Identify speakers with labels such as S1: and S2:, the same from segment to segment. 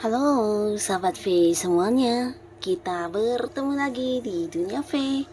S1: Halo sahabat V semuanya, kita bertemu lagi di Dunia V.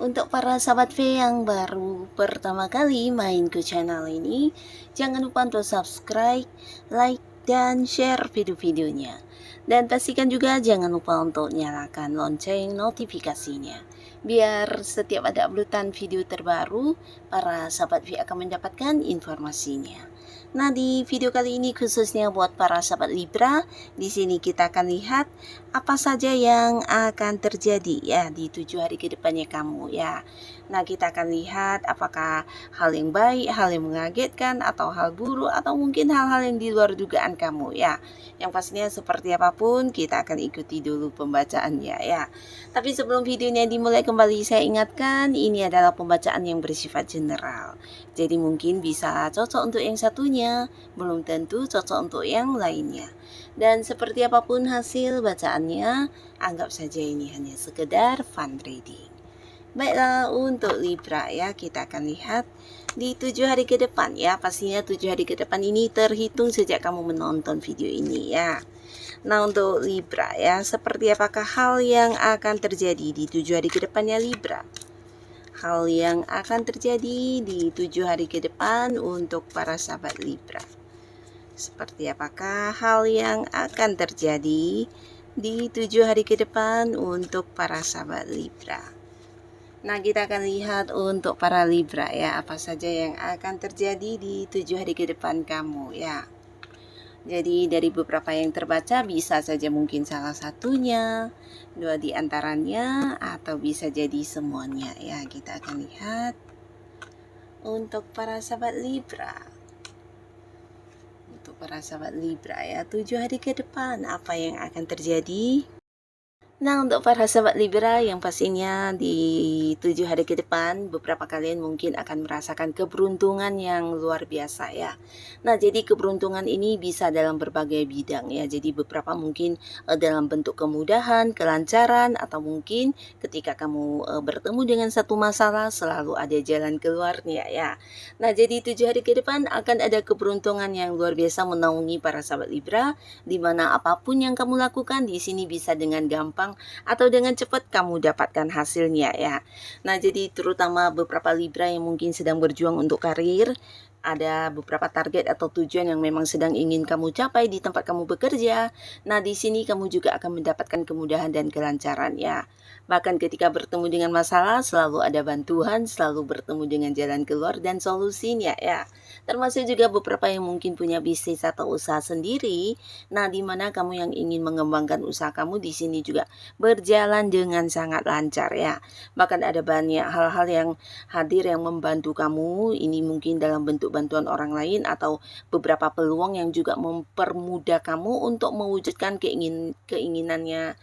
S1: Untuk para sahabat V yang baru pertama kali main ke channel ini, jangan lupa untuk subscribe, like, dan share video-videonya. Dan pastikan juga jangan lupa untuk nyalakan lonceng notifikasinya, biar setiap ada uploadan video terbaru, para sahabat V akan mendapatkan informasinya. Nah, di video kali ini khususnya buat para sahabat Libra, di sini kita akan lihat apa saja yang akan terjadi ya di 7 hari ke depannya kamu ya. Nah, kita akan lihat apakah hal yang baik, hal yang mengagetkan, atau hal buruk, atau mungkin hal-hal yang di luar dugaan kamu ya. Yang pastinya seperti apapun, kita akan ikuti dulu pembacaannya ya. Tapi sebelum videonya dimulai kembali, saya ingatkan ini adalah pembacaan yang bersifat general. Jadi mungkin bisa cocok untuk yang satunya, belum tentu cocok untuk yang lainnya. Dan seperti apapun hasil bacaannya, anggap saja ini hanya sekedar fun reading. Baiklah, untuk Libra ya, kita akan lihat di 7 hari ke depan ya. Pastinya 7 hari ke depan ini terhitung sejak kamu menonton video ini ya. Nah, untuk Libra ya, seperti apakah hal yang akan terjadi di 7 hari ke depannya Libra? Hal yang akan terjadi di 7 hari ke depan untuk para sahabat Libra. Seperti apakah hal yang akan terjadi di 7 hari ke depan untuk para sahabat Libra? Nah, kita akan lihat untuk para Libra ya, apa saja yang akan terjadi di 7 hari ke depan kamu ya. Jadi dari beberapa yang terbaca bisa saja mungkin salah satunya, dua di antaranya, atau bisa jadi semuanya ya. Kita akan lihat untuk para sahabat Libra. Untuk para sahabat Libra ya, 7 hari ke depan apa yang akan terjadi? Nah, untuk para sahabat Libra yang pastinya di 7 hari ke depan, beberapa kalian mungkin akan merasakan keberuntungan yang luar biasa ya. Nah, jadi keberuntungan ini bisa dalam berbagai bidang ya. Jadi beberapa mungkin dalam bentuk kemudahan, kelancaran, atau mungkin ketika kamu bertemu dengan satu masalah selalu ada jalan keluarnya ya. Nah, jadi 7 hari ke depan akan ada keberuntungan yang luar biasa menaungi para sahabat Libra, di mana apapun yang kamu lakukan di sini bisa dengan gampang atau dengan cepat kamu dapatkan hasilnya ya. Nah, jadi terutama beberapa Libra yang mungkin sedang berjuang untuk karir, ada beberapa target atau tujuan yang memang sedang ingin kamu capai di tempat kamu bekerja. Nah, di sini kamu juga akan mendapatkan kemudahan dan kelancaran ya. Bahkan ketika bertemu dengan masalah, selalu ada bantuan, selalu bertemu dengan jalan keluar dan solusinya ya. Termasuk juga beberapa yang mungkin punya bisnis atau usaha sendiri. Nah, di mana kamu yang ingin mengembangkan usaha kamu di sini juga berjalan dengan sangat lancar ya. Bahkan ada banyak hal-hal yang hadir yang membantu kamu. Ini mungkin dalam bentuk bantuan orang lain atau beberapa peluang yang juga mempermudah kamu untuk mewujudkan keinginannya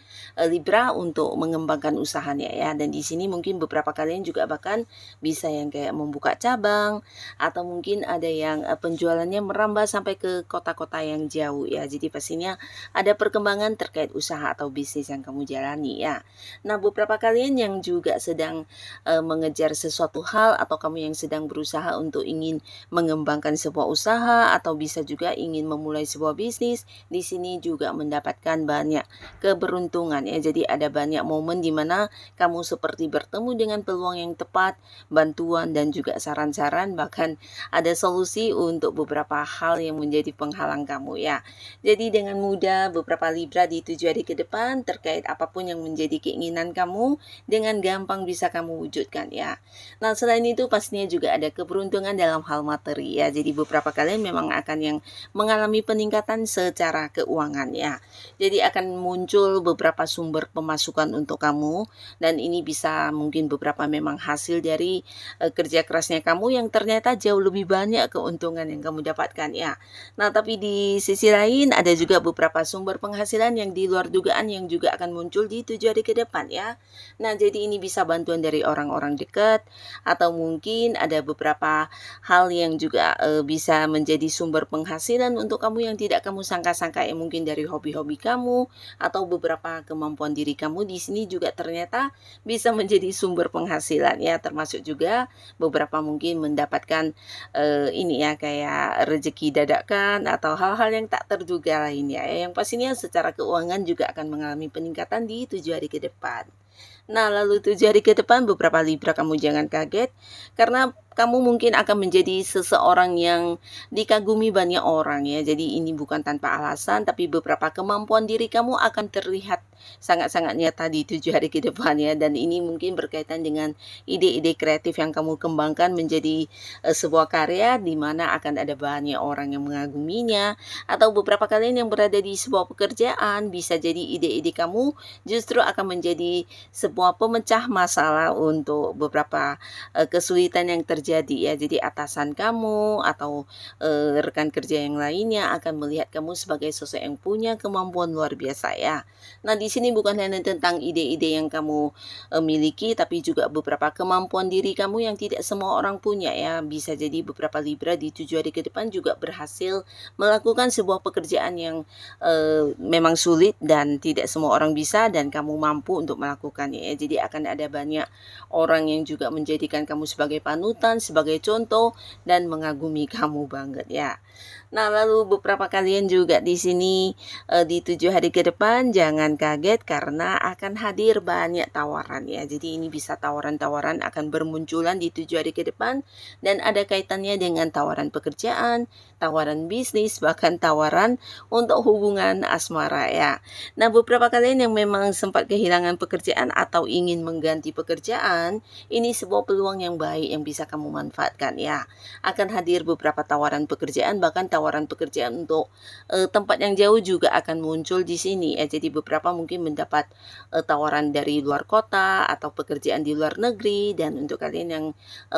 S1: Libra untuk mengembangkan usahanya ya. Dan di sini mungkin beberapa kalian juga bahkan bisa yang kayak membuka cabang, atau mungkin ada yang penjualannya merambah sampai ke kota-kota yang jauh ya. Jadi pastinya ada perkembangan terkait usaha atau bisnis yang kamu jalani ya. Nah, beberapa kalian yang juga sedang mengejar sesuatu hal, atau kamu yang sedang berusaha untuk ingin mengembangkan sebuah usaha atau bisa juga ingin memulai sebuah bisnis, di sini juga mendapatkan banyak keberuntungan ya. Jadi ada banyak momen di mana kamu seperti bertemu dengan peluang yang tepat, bantuan dan juga saran-saran, bahkan ada solusi untuk beberapa hal yang menjadi penghalang kamu ya. Jadi dengan mudah beberapa Libra di 7 hari ke depan terkait apapun yang menjadi keinginan kamu dengan gampang bisa kamu wujudkan ya. Nah, selain itu pastinya juga ada keberuntungan dalam hal materi ya. Jadi beberapa kalian memang akan yang mengalami peningkatan secara keuangan ya. Jadi akan muncul beberapa sumber pemasukan untuk kamu, dan ini bisa mungkin beberapa memang hasil dari kerja kerasnya kamu yang ternyata jauh lebih banyak keuntungan yang kamu dapatkan ya. Nah, tapi di sisi lain ada juga beberapa sumber penghasilan yang di luar dugaan yang juga akan muncul di 7 hari ke depan ya. Nah, jadi ini bisa bantuan dari orang-orang dekat, atau mungkin ada beberapa hal yang juga bisa menjadi sumber penghasilan untuk kamu yang tidak kamu sangka-sangka ya, mungkin dari hobi-hobi kamu atau beberapa kemampuan diri kamu di sini juga ternyata bisa menjadi sumber penghasilan ya, termasuk juga beberapa mungkin mendapatkan ini ya kayak rezeki dadakan atau hal-hal yang tak terduga lainnya ya, yang pastinya secara keuangan juga akan mengalami peningkatan di 7 hari ke depan. Nah, lalu 7 hari ke depan beberapa Libra kamu jangan kaget, karena kamu mungkin akan menjadi seseorang yang dikagumi banyak orang ya. Jadi ini bukan tanpa alasan, tapi beberapa kemampuan diri kamu akan terlihat sangat-sangat nyata di 7 hari ke depan ya. Dan ini mungkin berkaitan dengan ide-ide kreatif yang kamu kembangkan menjadi sebuah karya di mana akan ada banyak orang yang mengaguminya, atau beberapa kalian yang berada di sebuah pekerjaan bisa jadi ide-ide kamu justru akan menjadi sebuah pemecah masalah untuk beberapa kesulitan yang terjadi ya. Jadi atasan kamu atau rekan kerja yang lainnya akan melihat kamu sebagai sosok yang punya kemampuan luar biasa ya. Nah, di sini bukan hanya tentang ide-ide yang kamu miliki, tapi juga beberapa kemampuan diri kamu yang tidak semua orang punya ya. Bisa jadi beberapa Libra di 7 hari ke depan juga berhasil melakukan sebuah pekerjaan yang memang sulit dan tidak semua orang bisa, dan kamu mampu untuk melakukannya ya. Jadi akan ada banyak orang yang juga menjadikan kamu sebagai panutan, sebagai contoh, dan mengagumi kamu banget ya. Nah, lalu beberapa kalian juga di sini di 7 hari ke depan jangan kaget karena akan hadir banyak tawaran ya. Jadi ini bisa tawaran-tawaran akan bermunculan di 7 hari ke depan, dan ada kaitannya dengan tawaran pekerjaan, tawaran bisnis, bahkan tawaran untuk hubungan asmara ya. Nah, beberapa kalian yang memang sempat kehilangan pekerjaan atau ingin mengganti pekerjaan, ini sebuah peluang yang baik yang bisa kamu manfaatkan ya. Akan hadir beberapa tawaran pekerjaan, bahkan tawaran pekerjaan untuk tempat yang jauh juga akan muncul di sini ya. Jadi beberapa mungkin mendapat tawaran dari luar kota atau pekerjaan di luar negeri, dan untuk kalian yang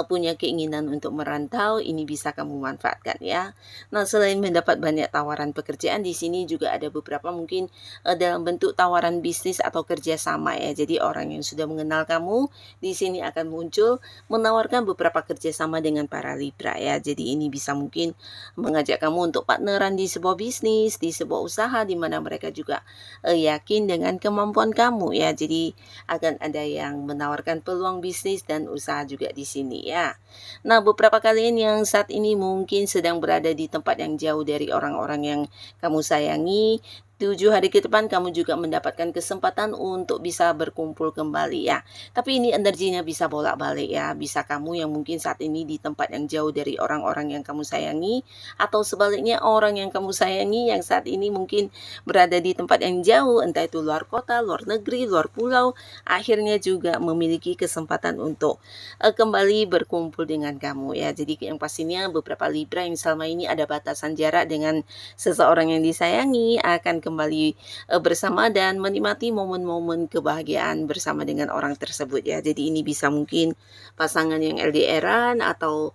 S1: punya keinginan untuk merantau, ini bisa kamu manfaatkan ya. Nah, selain mendapat banyak tawaran pekerjaan, di sini juga ada beberapa mungkin dalam bentuk tawaran bisnis atau kerjasama ya. Jadi orang yang sudah mengenal kamu di sini akan muncul menawarkan beberapa kerjasama dengan para Libra ya. Jadi ini bisa mungkin mengajak kamu untuk partneran di sebuah bisnis, di sebuah usaha di mana mereka juga yakin dengan kemampuan kamu ya. Jadi akan ada yang menawarkan peluang bisnis dan usaha juga di sini ya. Nah, beberapa kalian yang saat ini mungkin sedang berada di tempat yang jauh dari orang-orang yang kamu sayangi, 7 hari ke depan kamu juga mendapatkan kesempatan untuk bisa berkumpul kembali ya. Tapi ini energinya bisa bolak-balik ya. Bisa kamu yang mungkin saat ini di tempat yang jauh dari orang-orang yang kamu sayangi, atau sebaliknya orang yang kamu sayangi yang saat ini mungkin berada di tempat yang jauh, entah itu luar kota, luar negeri, luar pulau, akhirnya juga memiliki kesempatan untuk kembali berkumpul dengan kamu ya. Jadi yang pastinya beberapa Libra yang selama ini ada batasan jarak dengan seseorang yang disayangi akan kembali bersama dan menikmati momen-momen kebahagiaan bersama dengan orang tersebut ya. Jadi ini bisa mungkin pasangan yang LDR-an atau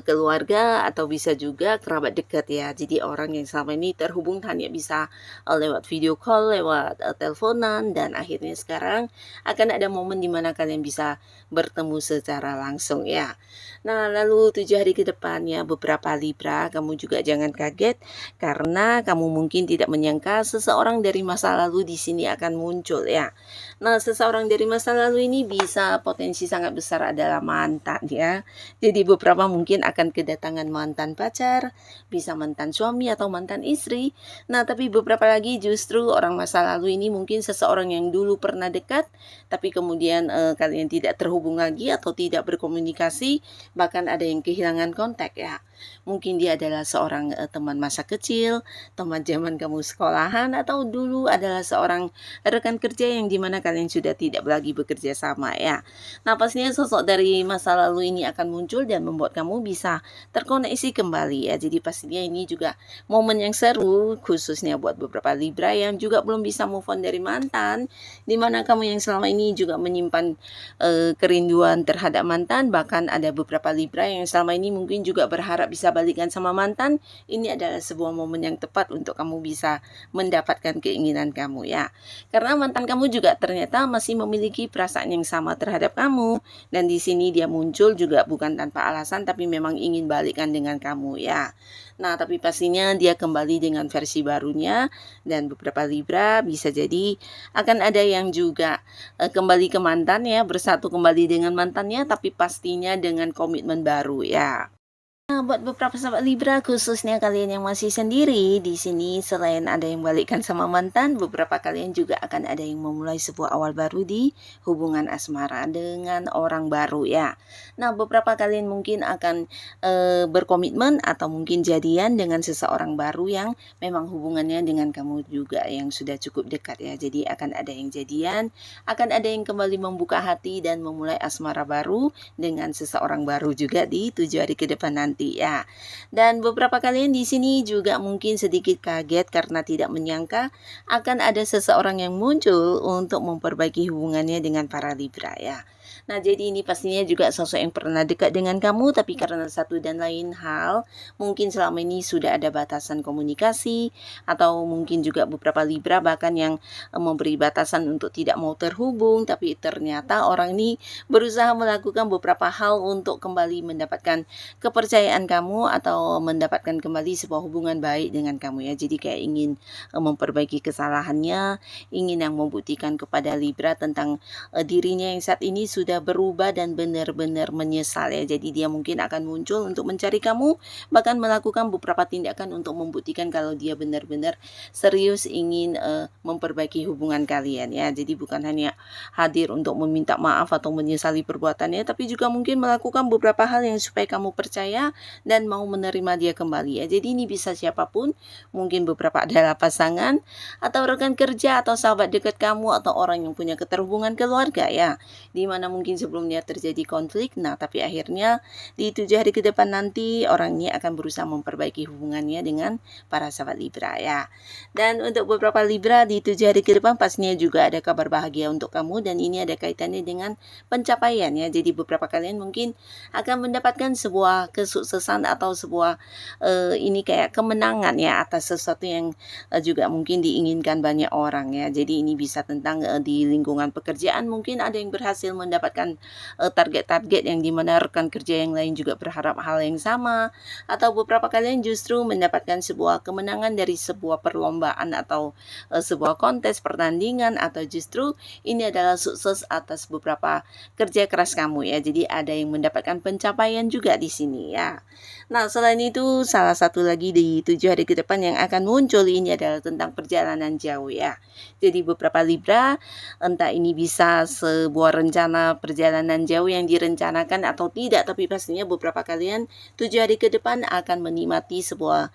S1: keluarga, atau bisa juga kerabat dekat ya. Jadi orang yang selama ini terhubung hanya bisa lewat video call, lewat teleponan, dan akhirnya sekarang akan ada momen di mana kalian bisa bertemu secara langsung ya. Nah, lalu 7 hari ke depannya beberapa Libra, kamu juga jangan kaget karena kamu mungkin tidak menyangka seseorang dari masa lalu di sini akan muncul ya. Nah, seseorang dari masa lalu ini bisa potensi sangat besar adalah mantan ya. Jadi beberapa mungkin akan kedatangan mantan pacar, bisa mantan suami atau mantan istri. Nah, tapi beberapa lagi justru orang masa lalu ini mungkin seseorang yang dulu pernah dekat, tapi kemudian kalian tidak terhubung lagi atau tidak berkomunikasi, bahkan ada yang kehilangan kontak ya. Mungkin dia adalah seorang teman masa kecil, teman zaman kamu sekolah permusuhan atau dulu adalah seorang rekan kerja yang dimana kalian sudah tidak lagi bekerja sama ya. Nah pastinya sosok dari masa lalu ini akan muncul dan membuat kamu bisa terkoneksi kembali ya. Jadi pastinya ini juga momen yang seru khususnya buat beberapa Libra yang juga belum bisa move on dari mantan, dimana kamu yang selama ini juga menyimpan kerinduan terhadap mantan, bahkan ada beberapa Libra yang selama ini mungkin juga berharap bisa balikan sama mantan. Ini adalah sebuah momen yang tepat untuk kamu bisa mendapatkan keinginan kamu ya. Karena mantan kamu juga ternyata masih memiliki perasaan yang sama terhadap kamu, dan di sini dia muncul juga bukan tanpa alasan tapi memang ingin balikan dengan kamu ya. Nah, tapi pastinya dia kembali dengan versi barunya, dan beberapa Libra bisa jadi akan ada yang juga kembali ke mantan ya, bersatu kembali dengan mantannya, tapi pastinya dengan komitmen baru ya. Nah, buat beberapa sahabat Libra, khususnya kalian yang masih sendiri, di sini selain ada yang balikkan sama mantan, beberapa kalian juga akan ada yang memulai sebuah awal baru di hubungan asmara dengan orang baru ya. Nah, beberapa kalian mungkin akan berkomitmen atau mungkin jadian dengan seseorang baru yang memang hubungannya dengan kamu juga yang sudah cukup dekat ya. Jadi akan ada yang jadian, akan ada yang kembali membuka hati dan memulai asmara baru dengan seseorang baru juga di 7 hari ke depan nanti ya. Dan beberapa kalian di sini juga mungkin sedikit kaget karena tidak menyangka akan ada seseorang yang muncul untuk memperbaiki hubungannya dengan para Libra ya. Nah, jadi ini pastinya juga sosok yang pernah dekat dengan kamu, tapi karena satu dan lain hal, mungkin selama ini sudah ada batasan komunikasi, atau mungkin juga beberapa Libra bahkan yang memberi batasan untuk tidak mau terhubung, tapi ternyata orang ini berusaha melakukan beberapa hal untuk kembali mendapatkan kepercayaan kamu atau mendapatkan kembali sebuah hubungan baik dengan kamu ya. Jadi kayak ingin memperbaiki kesalahannya, ingin yang membuktikan kepada Libra tentang dirinya yang saat ini sudah berubah dan benar-benar menyesal ya. Jadi dia mungkin akan muncul untuk mencari kamu, bahkan melakukan beberapa tindakan untuk membuktikan kalau dia benar-benar serius ingin memperbaiki hubungan kalian ya. Jadi bukan hanya hadir untuk meminta maaf atau menyesali perbuatannya, tapi juga mungkin melakukan beberapa hal yang supaya kamu percaya dan mau menerima dia kembali ya. Jadi ini bisa siapapun, mungkin beberapa adalah pasangan atau rekan kerja atau sahabat dekat kamu atau orang yang punya keterhubungan keluarga ya, dimana mungkin sebelumnya terjadi konflik. Nah, tapi akhirnya di 7 hari ke depan nanti orang ini akan berusaha memperbaiki hubungannya dengan para sahabat Libra ya. Dan untuk beberapa Libra di 7 hari ke depan pastinya juga ada kabar bahagia untuk kamu, dan ini ada kaitannya dengan pencapaian ya. Jadi beberapa kalian mungkin akan mendapatkan sebuah kesuksesan atau sebuah ini kayak kemenangan ya atas sesuatu yang juga mungkin diinginkan banyak orang ya. Jadi ini bisa tentang di lingkungan pekerjaan, mungkin ada yang berhasil mendapatkan target-target yang dimana rekan kerja yang lain juga berharap hal yang sama, atau beberapa kalian justru mendapatkan sebuah kemenangan dari sebuah perlombaan atau sebuah kontes pertandingan, atau justru ini adalah sukses atas beberapa kerja keras kamu ya. Jadi ada yang mendapatkan pencapaian juga di sini ya. Nah, selain itu salah satu lagi di 7 hari ke depan yang akan muncul ini adalah tentang perjalanan jauh ya. Jadi beberapa Libra, entah ini bisa sebuah rencana perjalanan jauh yang direncanakan atau tidak, tapi pastinya beberapa kalian 7 hari ke depan akan menikmati sebuah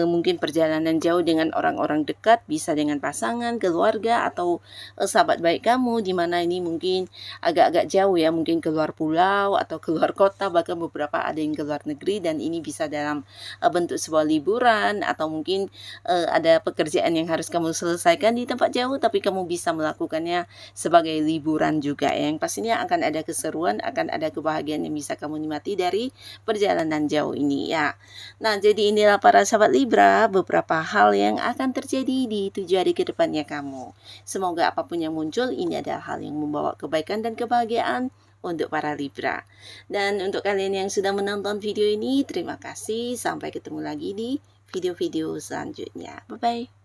S1: mungkin perjalanan jauh dengan orang-orang dekat, bisa dengan pasangan, keluarga, atau sahabat baik kamu, di mana ini mungkin agak-agak jauh ya, mungkin keluar pulau atau keluar kota, bahkan beberapa ada yang keluar negeri, dan ini bisa dalam bentuk sebuah liburan, atau mungkin ada pekerjaan yang harus kamu selesaikan di tempat jauh tapi kamu bisa melakukannya sebagai liburan juga ya. Yang pastinya akan ada keseruan, akan ada kebahagiaan yang bisa kamu nikmati dari perjalanan jauh ini ya. Nah, jadi inilah para sahabat Libra beberapa hal yang akan terjadi di 7 hari ke depannya kamu. Semoga apapun yang muncul ini adalah hal yang membawa kebaikan dan kebahagiaan untuk para Libra. Dan untuk kalian yang sudah menonton video ini, terima kasih. Sampai ketemu lagi di video-video selanjutnya. Bye-bye.